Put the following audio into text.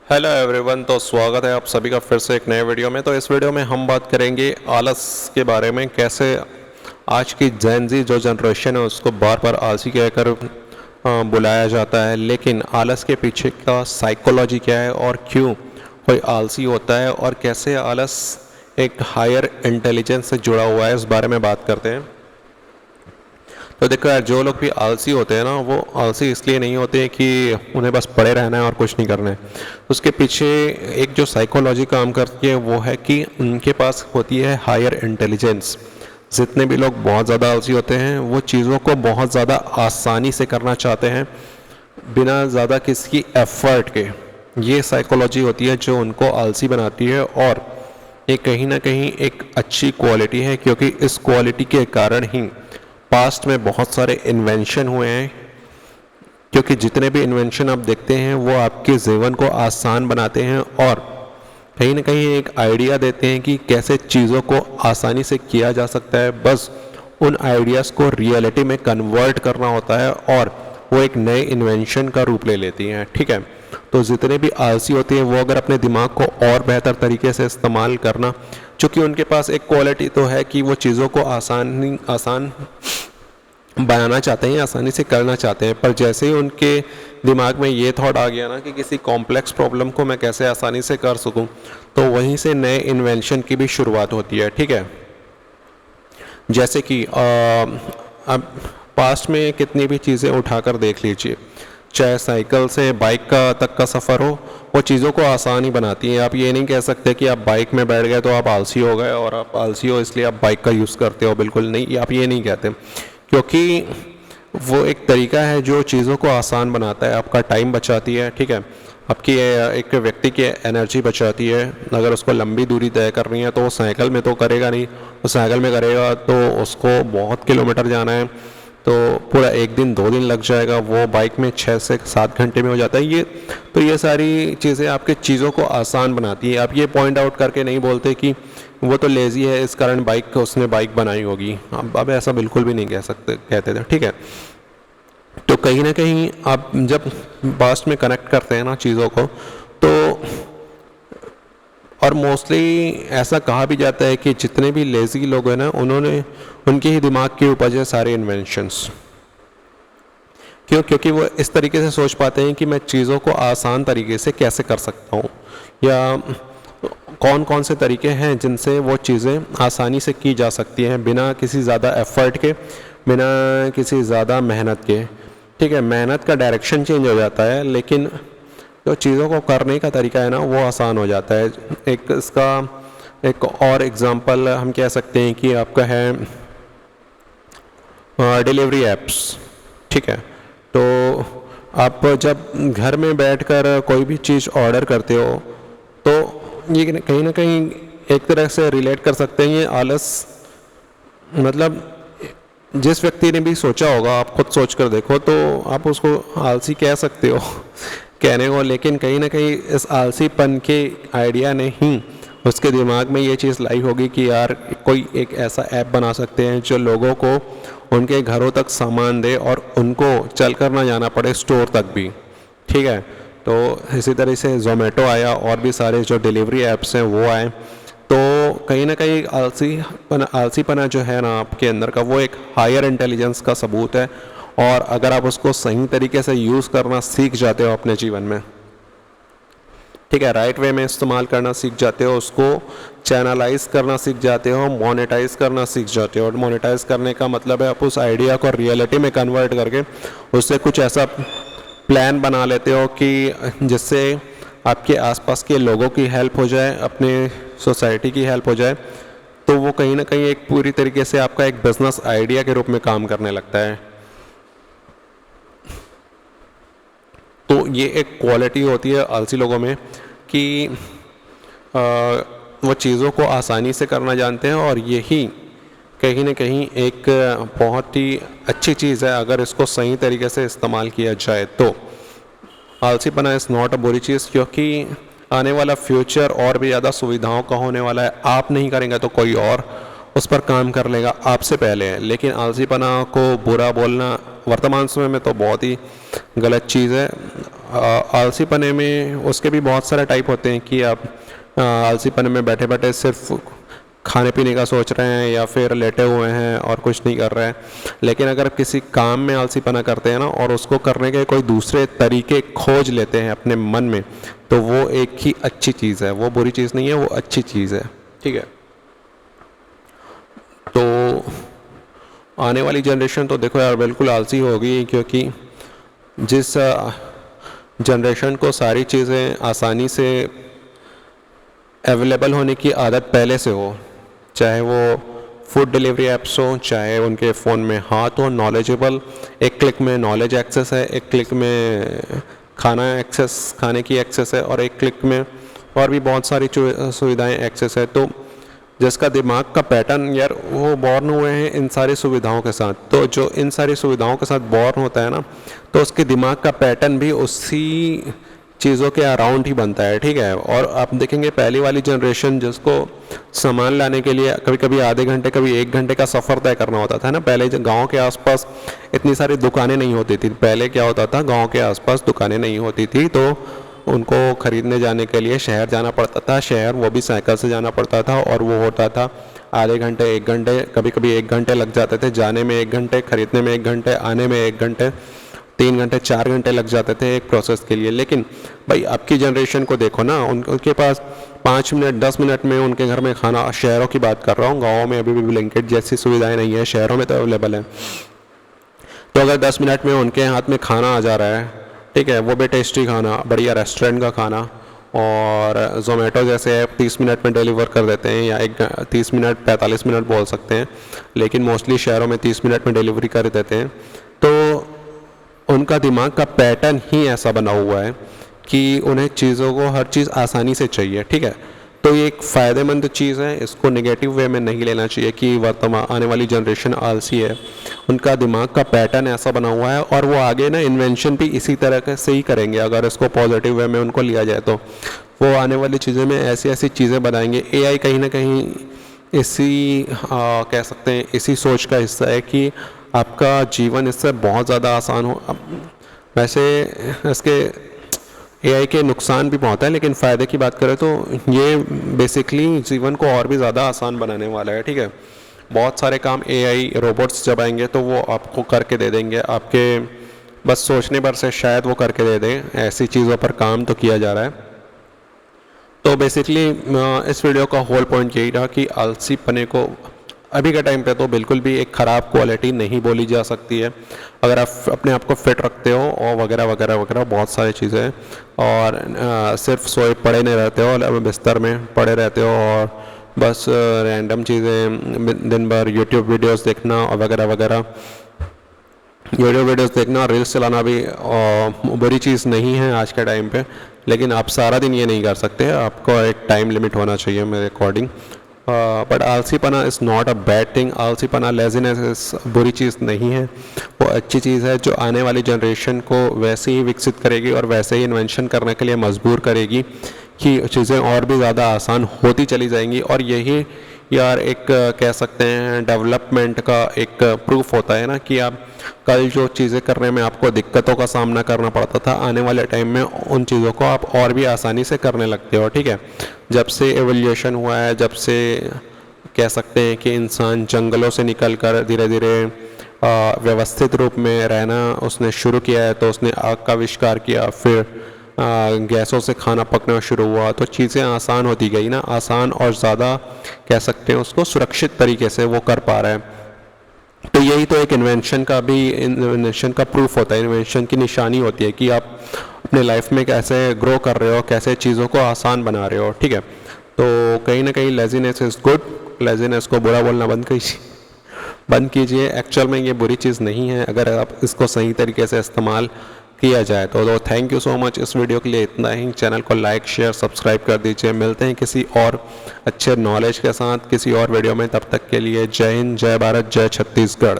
Hello everyone. तो स्वागत है आप सभी का फिर से एक नए वीडियो में। तो इस वीडियो में हम बात करेंगे आलस के बारे में, कैसे आज की जेन जी जो जनरेशन है उसको बार बार आलसी कहकर बुलाया जाता है, लेकिन आलस के पीछे का साइकोलॉजी क्या है और क्यों कोई आलसी होता है और कैसे आलस एक हायर इंटेलिजेंस से जुड़ा हुआ है, इस बारे में बात करते हैं। तो देखो यार, जो लोग भी आलसी होते हैं ना, वो आलसी इसलिए नहीं होते हैं कि उन्हें बस पड़े रहना है और कुछ नहीं करना है। उसके पीछे एक जो साइकोलॉजी काम करती है वो है कि उनके पास होती है हायर इंटेलिजेंस। जितने भी लोग बहुत ज़्यादा आलसी होते हैं वो चीज़ों को बहुत ज़्यादा आसानी से करना चाहते हैं, बिना ज़्यादा किसी एफर्ट के। ये साइकोलॉजी होती है जो उनको आलसी बनाती है, और ये कहीं ना कहीं एक अच्छी क्वालिटी है, क्योंकि इस क्वालिटी के कारण ही पास्ट में बहुत सारे इन्वेंशन हुए हैं। क्योंकि जितने भी इन्वेंशन आप देखते हैं वो आपके जीवन को आसान बनाते हैं और कहीं ना कहीं एक आइडिया देते हैं कि कैसे चीज़ों को आसानी से किया जा सकता है। बस उन आइडियाज़ को रियलिटी में कन्वर्ट करना होता है और वो एक नए इन्वेंशन का रूप ले लेती हैं। ठीक है, तो जितने भी आलसी होते हैं वो अगर अपने दिमाग को और बेहतर तरीके से इस्तेमाल करना, चूँकि उनके पास एक क्वालिटी तो है कि वो चीज़ों को आसान बनाना चाहते हैं, आसानी से करना चाहते हैं, पर जैसे ही उनके दिमाग में ये थॉट आ गया ना कि किसी कॉम्प्लेक्स प्रॉब्लम को मैं कैसे आसानी से कर सकूं, तो वहीं से नए इन्वेंशन की भी शुरुआत होती है। ठीक है, जैसे कि अब पास्ट में कितनी भी चीज़ें उठाकर देख लीजिए, चाहे साइकिल से बाइक का तक का सफ़र हो, वो चीज़ों को आसान ही बनाती हैं। आप ये नहीं कह सकते कि आप बाइक में बैठ गए तो आप आलसी हो गए और आप आलसी हो इसलिए आप बाइक का यूज़ करते हो, बिल्कुल नहीं, आप ये नहीं कहते। क्योंकि वो एक तरीका है जो चीज़ों को आसान बनाता है, आपका टाइम बचाती है। ठीक है, आपकी एक व्यक्ति की एनर्जी बचाती है। अगर उसको लंबी दूरी तय करनी है तो वो साइकिल में तो करेगा नहीं, वो साइकिल में करेगा तो उसको बहुत किलोमीटर जाना है, तो पूरा एक दिन 2 दिन लग जाएगा। वो बाइक में 6 से 7 घंटे में हो जाता है। ये सारी चीज़ें आपके चीज़ों को आसान बनाती है। आप ये पॉइंट आउट करके नहीं बोलते कि वो तो लेज़ी है इस कारण उसने बाइक बनाई होगी। अब ऐसा बिल्कुल भी नहीं कहते थे। ठीक है, तो कहीं ना कहीं आप जब पास्ट में कनेक्ट करते हैं ना चीज़ों को, तो और मोस्टली ऐसा कहा भी जाता है कि जितने भी लेज़ी लोग हैं ना, उनके ही दिमाग की उपज है सारे इन्वेंशंस। क्योंकि वो इस तरीके से सोच पाते हैं कि मैं चीज़ों को आसान तरीके से कैसे कर सकता हूँ, या कौन कौन से तरीके हैं जिनसे वो चीज़ें आसानी से की जा सकती हैं बिना किसी ज़्यादा एफर्ट के, बिना किसी ज़्यादा मेहनत के। ठीक है, मेहनत का डायरेक्शन चेंज हो जाता है, लेकिन जो चीज़ों को करने का तरीका है ना वो आसान हो जाता है। इसका एक और एग्ज़ाम्पल हम कह सकते हैं कि आपका है डिलीवरी ऐप्स। ठीक है, तो आप जब घर में बैठकर कोई भी चीज़ ऑर्डर करते हो तो ये कहीं ना कहीं एक तरह से रिलेट कर सकते हैं ये आलस। मतलब जिस व्यक्ति ने भी सोचा होगा, आप खुद सोच कर देखो तो आप उसको आलसी कह सकते हो कहने को, लेकिन कहीं ना कहीं इस आलसीपन के आइडिया ने ही उसके दिमाग में ये चीज़ लाई होगी कि यार कोई एक ऐसा ऐप बना सकते हैं जो लोगों को उनके घरों तक सामान दे और उनको चल कर ना जाना पड़े स्टोर तक भी। ठीक है, तो इसी तरह से ज़ोमेटो आया और भी सारे जो डिलीवरी ऐप्स हैं वो आए। तो कहीं ना कहीं आलसीपना जो है ना आपके अंदर का, वो एक हायर इंटेलिजेंस का सबूत है। और अगर आप उसको सही तरीके से यूज़ करना सीख जाते हो अपने जीवन में, ठीक है, राइट वे में इस्तेमाल करना सीख जाते हो, उसको चैनलाइज करना सीख जाते हो, मोनेटाइज करना सीख जाते हो। और मोनेटाइज करने का मतलब है आप उस आइडिया को रियलिटी में कन्वर्ट करके उससे कुछ ऐसा प्लान बना लेते हो कि जिससे आपके आसपास के लोगों की हेल्प हो जाए, अपने सोसाइटी की हेल्प हो जाए। तो वो कहीं ना कहीं एक पूरी तरीके से आपका एक बिजनेस आइडिया के रूप में काम करने लगता है। तो ये एक क्वालिटी होती है आलसी लोगों में कि वो चीज़ों को आसानी से करना जानते हैं, और यही कहीं ना कहीं एक बहुत ही अच्छी चीज़ है अगर इसको सही तरीके से इस्तेमाल किया जाए तो। आलसीपना इज़ नॉट अ बुरी चीज़, क्योंकि आने वाला फ्यूचर और भी ज़्यादा सुविधाओं का होने वाला है। आप नहीं करेंगे तो कोई और उस पर काम कर लेगा आपसे पहले है। लेकिन आलसीपना को बुरा बोलना वर्तमान समय में तो बहुत ही गलत चीज़ है। आलसीपने में उसके भी बहुत सारे टाइप होते हैं कि आप आलसीपने में बैठे बैठे सिर्फ खाने पीने का सोच रहे हैं या फिर लेटे हुए हैं और कुछ नहीं कर रहे हैं। लेकिन अगर किसी काम में आलसीपना करते हैं ना और उसको करने के कोई दूसरे तरीके खोज लेते हैं अपने मन में, तो वो एक ही अच्छी चीज़ है, वो बुरी चीज़ नहीं है, वो अच्छी चीज़ है। ठीक है, तो आने वाली जनरेशन तो देखो यार बिल्कुल आलसी होगी, क्योंकि जिस जनरेशन को सारी चीज़ें आसानी से अवेलेबल होने की आदत पहले से हो, चाहे वो फूड डिलीवरी ऐप्स हो, चाहे उनके फ़ोन में हाथ हो, नॉलेजेबल, एक क्लिक में नॉलेज एक्सेस है, एक क्लिक में खाने की एक्सेस है, और एक क्लिक में और भी बहुत सारी सुविधाएं एक्सेस है। तो जिसका दिमाग का पैटर्न यार वो बॉर्न हुए हैं इन सारी सुविधाओं के साथ, तो जो इन सारी सुविधाओं के साथ बॉर्न होता है ना, तो उसके दिमाग का पैटर्न भी उसी चीज़ों के अराउंड ही बनता है। ठीक है, और आप देखेंगे पहली वाली जनरेशन जिसको सामान लाने के लिए कभी कभी आधे घंटे कभी 1 घंटे का सफ़र तय करना होता था ना, पहले गांव के आसपास इतनी सारी दुकानें नहीं होती थी। पहले क्या होता था, गांव के आसपास दुकानें नहीं होती थी, तो उनको ख़रीदने जाने के लिए शहर जाना पड़ता था। शहर वो भी साइकिल से जाना पड़ता था, और वो होता था आधे घंटे 1 घंटे, कभी कभी 1 घंटे लग जाते थे जाने में, 1 घंटे खरीदने में, 1 घंटे आने में, 1 घंटे, 3 घंटे 4 घंटे लग जाते थे एक प्रोसेस के लिए। लेकिन भाई आपकी जनरेशन को देखो ना, उनके पास 5 मिनट 10 मिनट में उनके घर में खाना, शहरों की बात कर रहा हूँ, गाँव में अभी भी ब्लिंकिट जैसी सुविधाएँ नहीं है, शहरों में तो अवेलेबल है। तो अगर 10 मिनट में उनके हाथ में खाना आ जा रहा है, ठीक है, वो भी टेस्टी खाना, बढ़िया रेस्टोरेंट का खाना, और ज़ोमेटो जैसे ऐप 30 मिनट में डिलीवर कर देते हैं, या 30 मिनट 45 मिनट बोल सकते हैं, लेकिन मोस्टली शहरों में 30 मिनट में डिलीवरी कर देते हैं। तो उनका दिमाग का पैटर्न ही ऐसा बना हुआ है कि उन्हें चीज़ों को हर चीज़ आसानी से चाहिए। ठीक है, तो ये एक फ़ायदेमंद चीज़ है, इसको नेगेटिव वे में नहीं लेना चाहिए कि वर्तमान आने वाली जनरेशन आलसी है। उनका दिमाग का पैटर्न ऐसा बना हुआ है, और वो आगे ना इन्वेंशन भी इसी तरह से ही करेंगे। अगर इसको पॉजिटिव वे में उनको लिया जाए तो वो आने वाली चीज़ों में ऐसी ऐसी चीज़ें बनाएंगे। एआई कहीं ना कहीं इसी कह सकते हैं इसी सोच का हिस्सा है कि आपका जीवन इससे बहुत ज़्यादा आसान हो। वैसे इसके एआई के नुकसान भी बहुत है, लेकिन फ़ायदे की बात करें तो ये बेसिकली जीवन को और भी ज़्यादा आसान बनाने वाला है। ठीक है, बहुत सारे काम एआई रोबोट्स जब आएंगे तो वो आपको करके दे देंगे, आपके बस सोचने पर से शायद वो करके दे दें। ऐसी चीज़ों पर काम तो किया जा रहा है। तो बेसिकली इस वीडियो का होल पॉइंट यही रहा कि आलसीपने को अभी के टाइम पे तो बिल्कुल भी एक ख़राब क्वालिटी नहीं बोली जा सकती है। अगर आप अपने आप को फिट रखते हो और वगैरह वगैरह वगैरह बहुत सारी चीज़ें हैं, और सिर्फ सोए पड़े नहीं रहते हो और बिस्तर में पड़े रहते हो और बस रैंडम चीज़ें दिन भर यूट्यूब वीडियोस देखना और वगैरह वगैरह, यूट्यूब वीडियोस देखना, रील्स चलाना भी बुरी चीज़ नहीं है आज के टाइम पे, लेकिन आप सारा दिन ये नहीं कर सकते। आपको एक टाइम लिमिट होना चाहिए मेरे अकॉर्डिंग। बट आलसीपना is not a bad thing. आलसीपना, लेजीनेस इस बुरी चीज़ नहीं है, वो अच्छी चीज़ है जो आने वाली जनरेशन को वैसे ही विकसित करेगी और वैसे ही इन्वेंशन करने के लिए मजबूर करेगी कि चीज़ें और भी ज़्यादा आसान होती चली जाएंगी। और यही यार एक कह सकते हैं डेवलपमेंट का एक प्रूफ होता है ना, कि आप कल जो चीज़ें करने में आपको दिक्कतों का सामना करना पड़ता था, आने वाले टाइम में उन चीज़ों को आप और भी आसानी से करने लगते हो। ठीक है, जब से एवोल्यूशन हुआ है, जब से कह सकते हैं कि इंसान जंगलों से निकल कर धीरे धीरे व्यवस्थित रूप में रहना उसने शुरू किया है, तो उसने आग का आविष्कार किया, फिर गैसों से खाना पकना शुरू हुआ, तो चीज़ें आसान होती गई ना, आसान और ज़्यादा कह सकते हैं उसको सुरक्षित तरीके से वो कर पा रहा है। तो यही तो एक इन्वेंशन का प्रूफ होता है, इन्वेंशन की निशानी होती है कि आप अपने लाइफ में कैसे ग्रो कर रहे हो, कैसे चीज़ों को आसान बना रहे हो। ठीक है, तो कहीं ना कहीं लेजीनेस इज़ गुड, लेजीनेस को बुरा बोलना बंद कीजिए। एक्चुअल में ये बुरी चीज़ नहीं है अगर आप इसको सही तरीके से इस्तेमाल किया जाए तो थैंक यू सो मच। इस वीडियो के लिए इतना ही। चैनल को लाइक शेयर सब्सक्राइब कर दीजिए। मिलते हैं किसी और अच्छे नॉलेज के साथ किसी और वीडियो में, तब तक के लिए जय हिंद, जय भारत, जय छत्तीसगढ़।